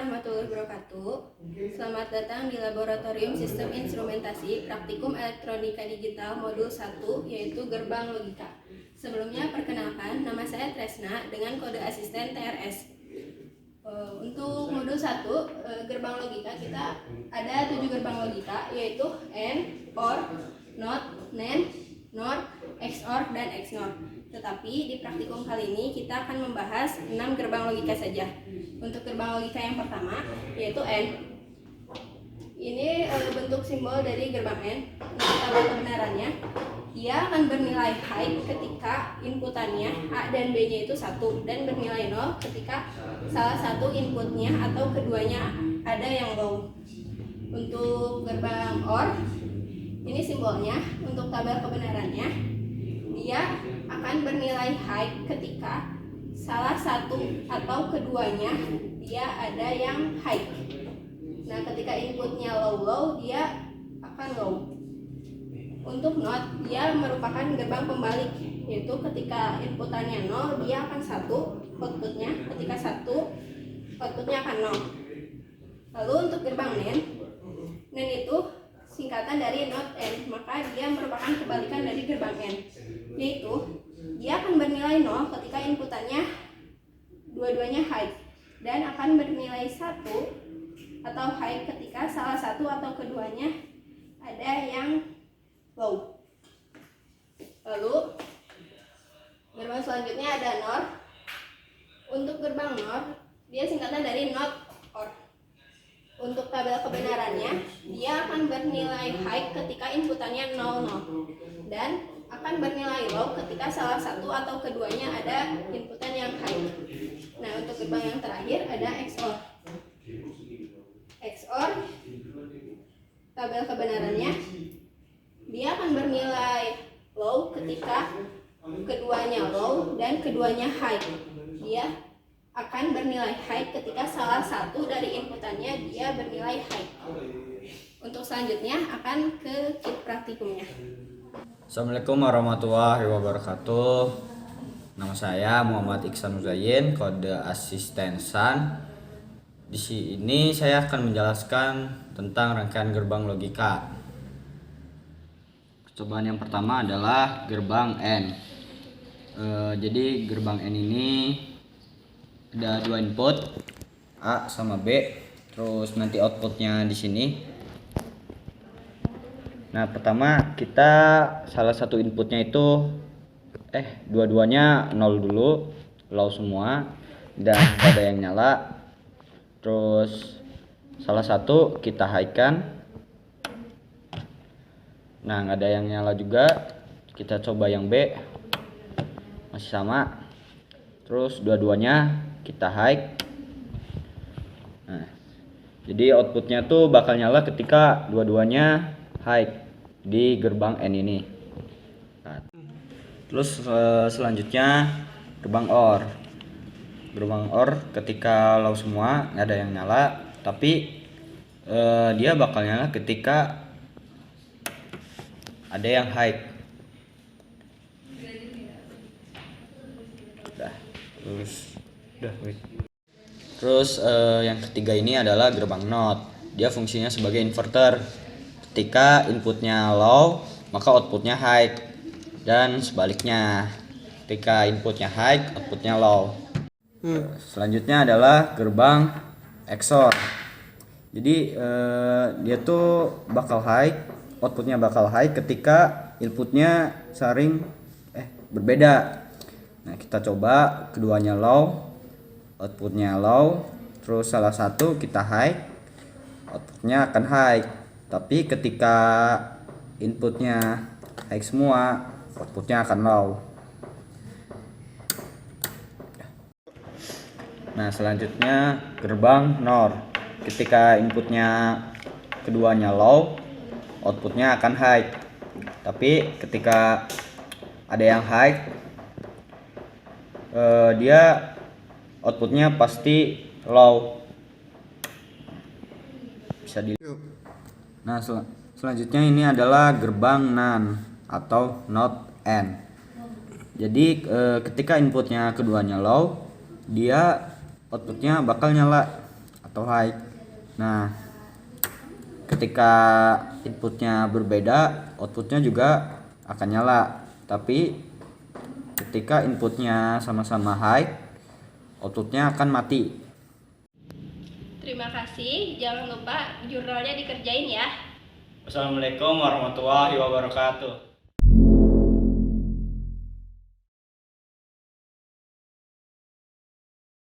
warahmatullahi wabarakatuh. Selamat datang di Laboratorium Sistem Instrumentasi Praktikum Elektronika Digital Modul 1, yaitu Gerbang Logika. Sebelumnya perkenalkan, nama saya Tresna dengan kode asisten TRS. Untuk modul 1, gerbang logika, kita ada 7 gerbang logika, yaitu AND, OR, NOT, NAND, NOR, XOR, dan XNOR. Tetapi di praktikum kali ini kita akan membahas 6 gerbang logika saja. Untuk gerbang logika yang pertama, yaitu AND. Ini bentuk simbol dari gerbang AND. Tabel kebenarannya, dia akan bernilai high ketika inputannya A dan B-nya itu 1, dan bernilai 0 ketika salah satu inputnya atau keduanya ada yang low. Untuk gerbang OR, ini simbolnya. Untuk tabel kebenarannya, dia akan bernilai high ketika salah satu atau keduanya dia ada yang high. Nah, ketika inputnya low, dia akan low. Untuk NOT, dia merupakan gerbang pembalik, yaitu ketika inputannya 0, dia akan 1 outputnya, ketika 1 outputnya akan 0. Lalu untuk gerbang NAND itu singkatan dari NOT AND, maka dia merupakan kebalikan dari gerbang AND, yaitu dia akan bernilai 0 ketika inputannya dua-duanya high, dan akan bernilai 1 atau high ketika salah satu atau keduanya ada yang low. Lalu gerbang selanjutnya ada NOR. Untuk gerbang NOR, dia singkatan dari NOT OR. Untuk tabel kebenarannya, dia akan bernilai high ketika inputannya 00, dan akan bernilai low ketika salah satu atau keduanya ada inputan yang high. Nah, untuk gerbang yang terakhir ada XOR. XOR, tabel kebenarannya, dia akan bernilai low ketika keduanya low dan keduanya high. Dia akan bernilai high ketika salah satu dari inputannya dia bernilai high. Untuk selanjutnya akan ke kit praktikumnya. Assalamualaikum warahmatullahi wabarakatuh. Nama saya Muhammad Iksan Uzayin, kode asisten SAN. Di sini saya akan menjelaskan tentang rangkaian gerbang logika. Percobaan yang pertama adalah gerbang AND. Jadi gerbang AND ini ada 2 input, A sama B, terus nanti outputnya di sini. Nah, pertama kita salah satu inputnya itu dua-duanya 0 dulu, low semua, dan gak ada yang nyala. Terus salah satu kita high kan. Nah, nggak ada yang nyala juga. Kita coba yang B, masih sama. Terus dua-duanya kita high. Nah, jadi outputnya tuh bakal nyala ketika dua-duanya high di gerbang AND ini. Nah, terus selanjutnya gerbang OR. Gerbang OR ketika low semua, nggak ada yang nyala, tapi dia bakal nyala ketika ada yang high. Terus yang ketiga ini adalah gerbang NOT. Dia fungsinya sebagai inverter. Ketika inputnya low, maka outputnya high, dan sebaliknya. Ketika inputnya high, outputnya low. Selanjutnya adalah gerbang XOR. Jadi dia tuh bakal high, outputnya bakal high ketika inputnya saring berbeda. Nah, kita coba keduanya low, outputnya low, terus salah satu kita high, outputnya akan high. Tapi ketika inputnya high semua, outputnya akan low. Nah, selanjutnya gerbang NOR. Ketika inputnya keduanya low, outputnya akan high. Tapi ketika ada yang high, dia outputnya pasti low. Bisa dilihat. Nah, selanjutnya ini adalah gerbang NAND atau NOT AND. Jadi ketika inputnya keduanya low, dia outputnya bakal nyala atau high. Nah, ketika inputnya berbeda, outputnya juga akan nyala. Tapi ketika inputnya sama-sama high, outputnya akan mati. Terima kasih, jangan lupa jurnalnya dikerjain ya. Wassalamualaikum warahmatullahi wabarakatuh.